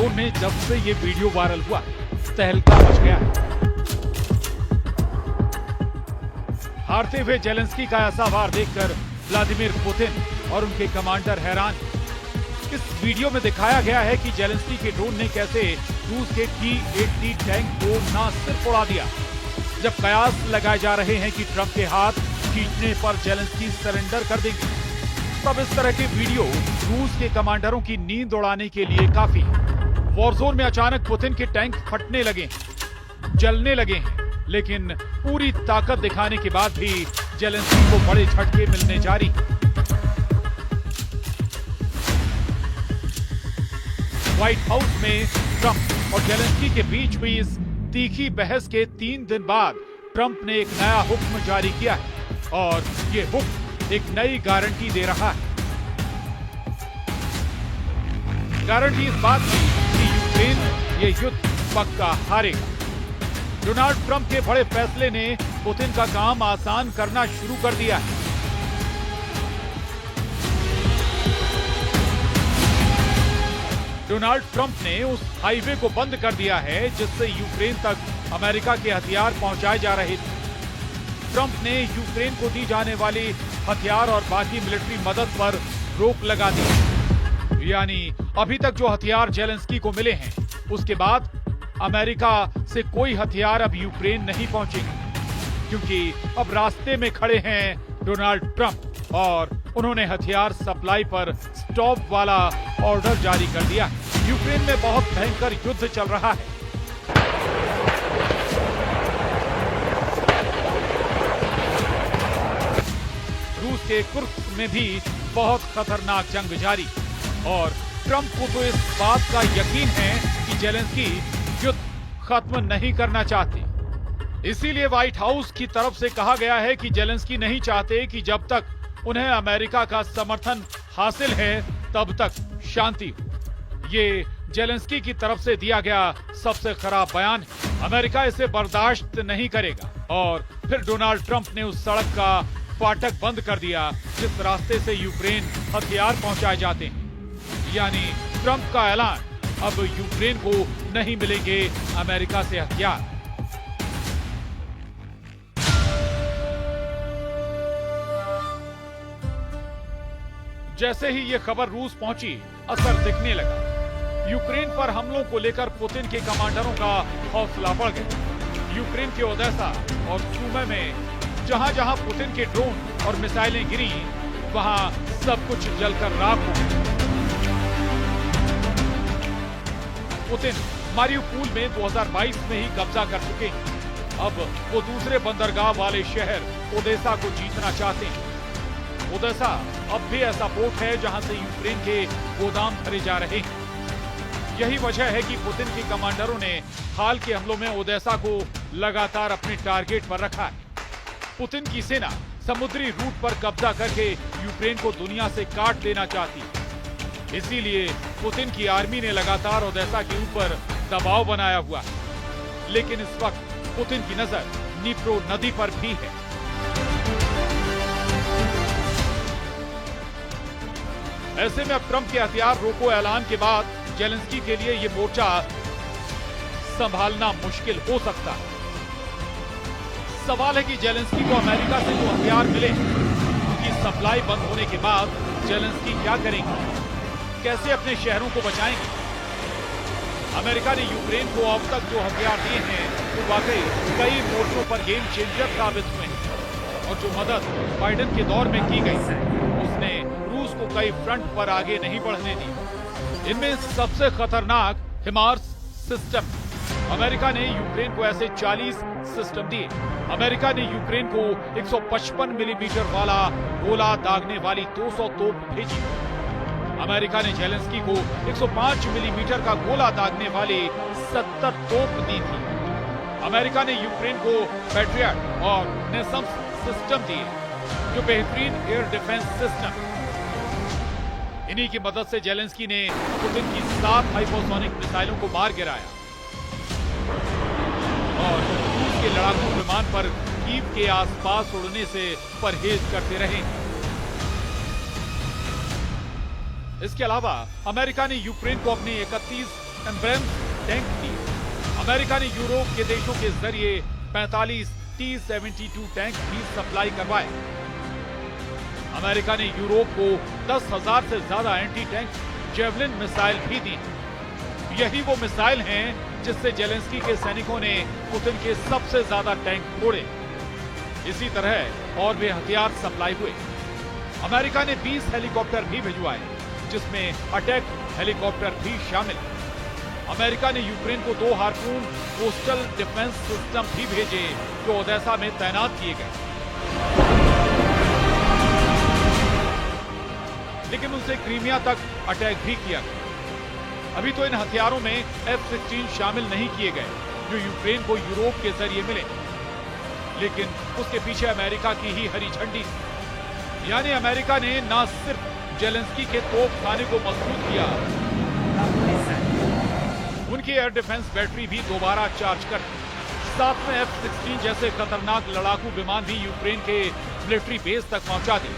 Warzone में जब से ये वीडियो वायरल हुआ तहलका मच गया है। हारते हुए जेलेंस्की का ऐसा वार देखकर व्लादिमीर पुतिन और उनके कमांडर हैरान। इस वीडियो में दिखाया गया है कि जेलेंस्की के ड्रोन ने कैसे रूस के T-80 टैंक को ना सिर्फ उड़ा दिया, जब कयास लगाए जा रहे हैं कि ट्रंप के हाथ खींचने पर जेलेंस्की सरेंडर कर देंगे, तब इस तरह के वीडियो रूस के कमांडरों की नींद उड़ाने के लिए काफी है। वॉरजोन में अचानक पुतिन के टैंक फटने लगे, जलने लगे हैं, लेकिन पूरी ताकत दिखाने के बाद भी जेलेंस्की को बड़े झटके मिलने जारी। व्हाइट हाउस में ट्रंप और जेलेंस्की के बीच हुई इस तीखी बहस के 3 दिन बाद ट्रंप ने एक नया हुक्म जारी किया है और ये हुक्म एक नई गारंटी दे रहा है। गारंटी इस बात की कि यूक्रेन ये युद्ध पक्का हारेगा। डोनाल्ड ट्रंप के बड़े फैसले ने पुतिन का काम आसान करना शुरू कर दिया है। डोनाल्ड ट्रंप ने उस हाईवे को बंद कर दिया है जिससे यूक्रेन तक अमेरिका के हथियार पहुंचाए जा रहे थे। ट्रंप ने यूक्रेन को दी जाने वाली हथियार और बाकी मिलिट्री मदद पर रोक लगा दी। यानी अभी तक जो हथियार जेलेंस्की को मिले हैं, उसके बाद अमेरिका से कोई हथियार अब यूक्रेन नहीं पहुंचेंगे, क्योंकि अब रास्ते में खड़े हैं डोनाल्ड ट्रंप और उन्होंने हथियार सप्लाई पर स्टॉप वाला ऑर्डर जारी कर दिया। यूक्रेन में बहुत भयंकर युद्ध चल रहा है। रूस के कुर्स्क में भी बहुत खतरनाक जंग जारी और ट्रंप को तो इस बात का यकीन है कि जेलेंस्की युद्ध खत्म नहीं करना चाहते। इसीलिए व्हाइट हाउस की तरफ से कहा गया है कि जेलेंस्की नहीं चाहते कि जब तक उन्हें अमेरिका का समर्थन हासिल है तब तक शांति हो। ये जेलेंस्की की तरफ से दिया गया सबसे खराब बयान है। अमेरिका इसे बर्दाश्त नहीं करेगा। और फिर डोनाल्ड ट्रंप ने उस सड़क का फाटक बंद कर दिया जिस रास्ते से यूक्रेन हथियार पहुंचाए जाते हैं। यानी ट्रंप का ऐलान, अब यूक्रेन को नहीं मिलेंगे अमेरिका से हथियार। जैसे ही ये खबर रूस पहुंची, असर दिखने लगा। यूक्रेन पर हमलों को लेकर पुतिन के कमांडरों का हौसला बढ़ गया। यूक्रेन के ओदेसा और सूमी में जहां जहां पुतिन के ड्रोन और मिसाइलें गिरी, वहां सब कुछ जलकर राख हो गया। पुतिन मारियुपोल में 2022 में ही कब्जा कर चुके हैं। अब वो दूसरे बंदरगाह वाले शहर ओदेसा को जीतना चाहते हैं। ओदेसा अब भी ऐसा पोर्ट है जहां से यूक्रेन के गोदाम भरे जा रहे हैं। यही वजह है कि पुतिन के कमांडरों ने हाल के हमलों में ओदेसा को लगातार अपने टारगेट पर रखा है। पुतिन की सेना समुद्री रूट पर कब्जा करके यूक्रेन को दुनिया से काट देना चाहती है। इसीलिए पुतिन की आर्मी ने लगातार ओदेसा के ऊपर दबाव बनाया हुआ है। लेकिन इस वक्त पुतिन की नजर नीप्रो नदी पर भी है। ऐसे में अब ट्रंप के हथियार रोको ऐलान के बाद जेलेंस्की के लिए ये मोर्चा संभालना मुश्किल हो सकता है। सवाल है कि जेलेंस्की को अमेरिका से जो हथियार मिले, उनकी सप्लाई बंद होने के बाद जेलेंस्की क्या करेंगे, कैसे अपने शहरों को बचाएंगे। अमेरिका ने यूक्रेन को अब तक जो हथियार दिए हैं वो वाकई कई मोर्चों पर गेम चेंजर साबित हुए हैं। और जो मदद बाइडेन के दौर में की गई है, उसने रूस को कई फ्रंट पर आगे नहीं बढ़ने दी। इनमें सबसे खतरनाक हिमार्स सिस्टम। अमेरिका ने यूक्रेन को ऐसे 40 सिस्टम दिए। अमेरिका ने यूक्रेन को 155 मिलीमीटर वाला गोला दागने वाली 200 तोप भेजी। अमेरिका ने जेलेंस्की को 105 मिलीमीटर का गोला दागने वाली 70 तोप दी थी। अमेरिका ने यूक्रेन को पैट्रियट और नेसम्स सिस्टम दिए, जो बेहतरीन एयर डिफेंस सिस्टम। इन्हीं की मदद से जेलेंस्की ने पुतिन की 7 हाइपरसोनिक मिसाइलों को मार गिराया और रूस के लड़ाकू विमान पर कीव के आसपास उड़ने से परहेज करते रहे। इसके अलावा अमेरिका ने यूक्रेन को अपने 31 एम्ब्रेम्स टैंक दी। अमेरिका ने यूरोप के देशों के जरिए 45 T-72 टैंक भी सप्लाई करवाए। अमेरिका ने यूरोप को 10,000 से ज्यादा एंटी टैंक जेवलिन मिसाइल भी दी। यही वो मिसाइल हैं जिससे जेलेंस्की के सैनिकों ने पुतिन के सबसे ज्यादा टैंक फोड़े। इसी तरह और भी हथियार सप्लाई हुए। अमेरिका ने 20 हेलीकॉप्टर भी भिजवाए, जिसमें अटैक हेलीकॉप्टर भी शामिल। अमेरिका ने यूक्रेन को 2 हार्पून कोस्टल डिफेंस सिस्टम भी भेजे, जो ओडेसा में तैनात किए गए। लेकिन उनसे क्रीमिया तक अटैक भी किया गया। अभी तो इन हथियारों में F-16 शामिल नहीं किए गए, जो यूक्रेन को यूरोप के जरिए मिले। लेकिन उसके पीछे अमेरिका की ही हरी झंडी। यानी अमेरिका ने न सिर्फ जेलेंस्की के तोपखाने को मजबूत किया, उनकी एयर डिफेंस बैटरी भी दोबारा चार्ज कर, साथ में F-16 जैसे खतरनाक लड़ाकू विमान भी यूक्रेन के मिलिट्री बेस तक पहुंचा दिए।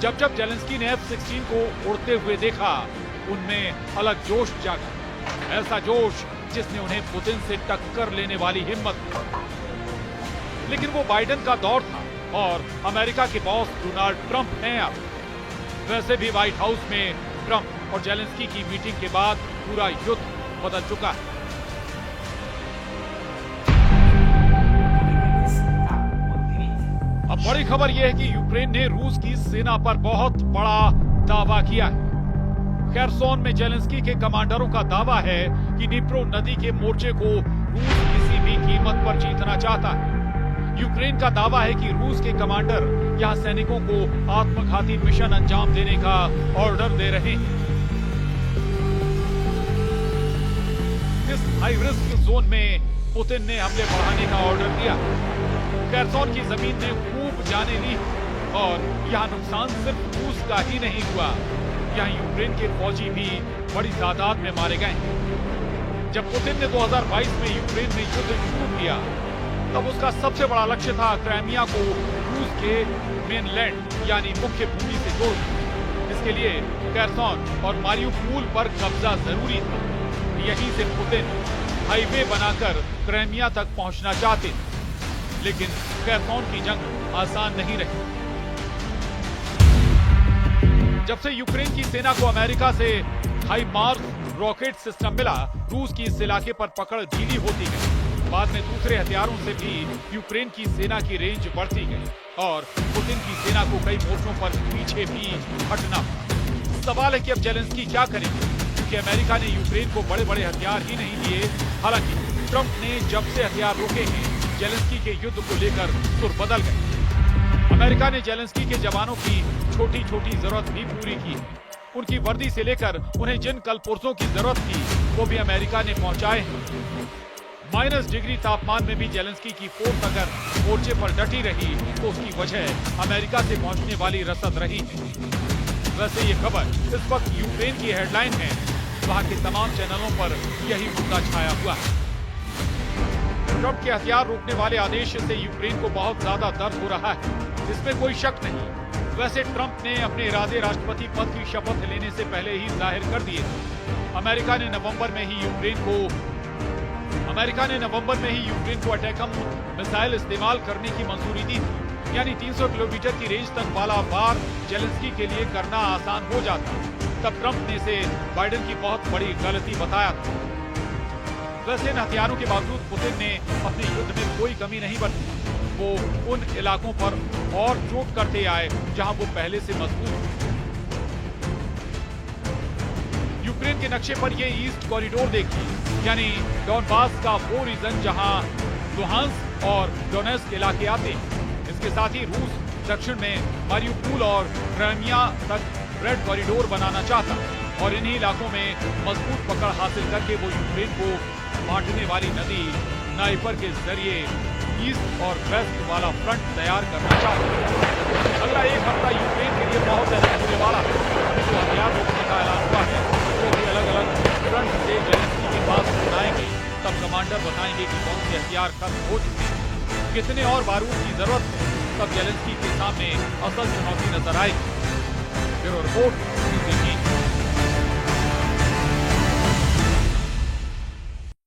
जब जब जेलेंस्की ने F-16 को उड़ते हुए देखा, उनमें अलग जोश जागा। ऐसा जोश जिसने उन्हें पुतिन से टक्कर लेने वाली हिम्मत दी। लेकिन वो बाइडेन का दौर था और अमेरिका के बॉस डोनाल्ड ट्रंप हैं अब। वैसे भी व्हाइट हाउस में ट्रंप और जेलेंस्की की मीटिंग के बाद पूरा युद्ध बदल चुका है। अब बड़ी खबर यह है कि यूक्रेन ने रूस की सेना पर बहुत बड़ा दावा किया है। खेरसोन में जेलेंस्की के कमांडरों का दावा है कि निप्रो नदी के मोर्चे को रूस किसी भी कीमत पर जीतना चाहता है। यूक्रेन का दावा है कि रूस के कमांडर यहां सैनिकों को आत्मघाती मिशन अंजाम देने का ऑर्डर दे रहे हैं। इस हाई रिस्क जोन में पुतिन ने हमले बढ़ाने का ऑर्डर दिया। खेरसोन की जमीन ने खूब जाने ली और यहां नुकसान सिर्फ रूस का ही नहीं हुआ, यहां यूक्रेन के फौजी भी बड़ी तादाद में मारे गए। जब पुतिन ने 2022 में यूक्रेन में युद्ध शुरू किया, तब उसका सबसे बड़ा लक्ष्य था क्राइमिया को रूस के मेनलैंड यानी मुख्य भूमि से जोड़ना। इसके लिए खेरसोन और मारियुपोल पर कब्जा जरूरी था। यहीं से पुतिन हाईवे बनाकर क्राइमिया तक पहुंचना चाहते थे। लेकिन खेरसोन की जंग आसान नहीं रही। जब से यूक्रेन की सेना को अमेरिका से हाइमार्स रॉकेट सिस्टम मिला, रूस की इस इलाके पर पकड़ ढीली होती गई। बाद में दूसरे हथियारों से भी यूक्रेन की सेना की रेंज बढ़ती गई और पुतिन की सेना को कई मोर्चों पर पीछे भी हटना। सवाल है कि अब जेलेंस्की क्या करेंगे, क्योंकि अमेरिका ने यूक्रेन को बड़े बड़े हथियार ही नहीं दिए। हालांकि ट्रंप ने जब से हथियार रोके हैं, जेलेंस्की के युद्ध को लेकर सुर बदल गए। अमेरिका ने जेलेंस्की के जवानों की छोटी छोटी जरूरत भी पूरी की। उनकी वर्दी से लेकर उन्हें जिन कलपुर्जों की जरूरत थी, वो भी अमेरिका ने पहुंचाए हैं। -डिग्री तापमान में भी जेलेंस्की की फोर्स अगर मोर्चे पर डटी रही, तो उसकी वजह अमेरिका से पहुंचने वाली रसद रही है। वैसे ये खबर इस वक्त यूक्रेन की हेडलाइन है। वहां के तमाम चैनलों पर यही मुद्दा छाया हुआ है। ट्रंप के हथियार रोकने वाले आदेश से यूक्रेन को बहुत ज्यादा दर्द हो रहा है, इसमें कोई शक नहीं। वैसे ट्रंप ने अपने इरादे राष्ट्रपति पद की शपथ लेने से पहले ही जाहिर कर दिए थे। अमेरिका ने नवंबर में ही यूक्रेन को अटैकम मिसाइल इस्तेमाल करने की मंजूरी दी थी। यानी 300 किलोमीटर की रेंज तक वाला वार जेलेंस्की के लिए करना आसान हो जाता। तब ट्रंप ने इसे बाइडेन की बहुत बड़ी गलती बताया था। वैसे इन हथियारों के बावजूद पुतिन ने अपने युद्ध में कोई कमी नहीं बरती। वो उन इलाकों पर और चोट करते आए जहां वो पहले से मजबूत थे। यूक्रेन के नक्शे पर ये ईस्ट कॉरिडोर देखिए, यानी डॉनबास का वो रीजन जहां लुहांस्क और डोनेस्क इलाके आते हैं। इसके साथ ही रूस दक्षिण में मारियुपोल और क्राइमिया तक रेड कॉरिडोर बनाना चाहता और इन्हीं इलाकों में मजबूत पकड़ हासिल करके वो यूक्रेन को बांटने वाली नदी नाइपर के जरिए ईस्ट और वेस्ट वाला फ्रंट तैयार करना चाहता है। अगला एक हफ्ता यूक्रेन के लिए बहुत अहम होने वाला है। जो हथियार रोकने का ऐलान हुआ है, वो भी अलग अलग फ्रंट से जेलेंस्की के पास बनाएंगे। तब कमांडर बताएंगे कि कौन से हथियार खत्म हो चुके हैं, कितने और बारूद की जरूरत है। तब जेलेंस्की के सामने असल चुनौती नजर आएगी। Bureau report.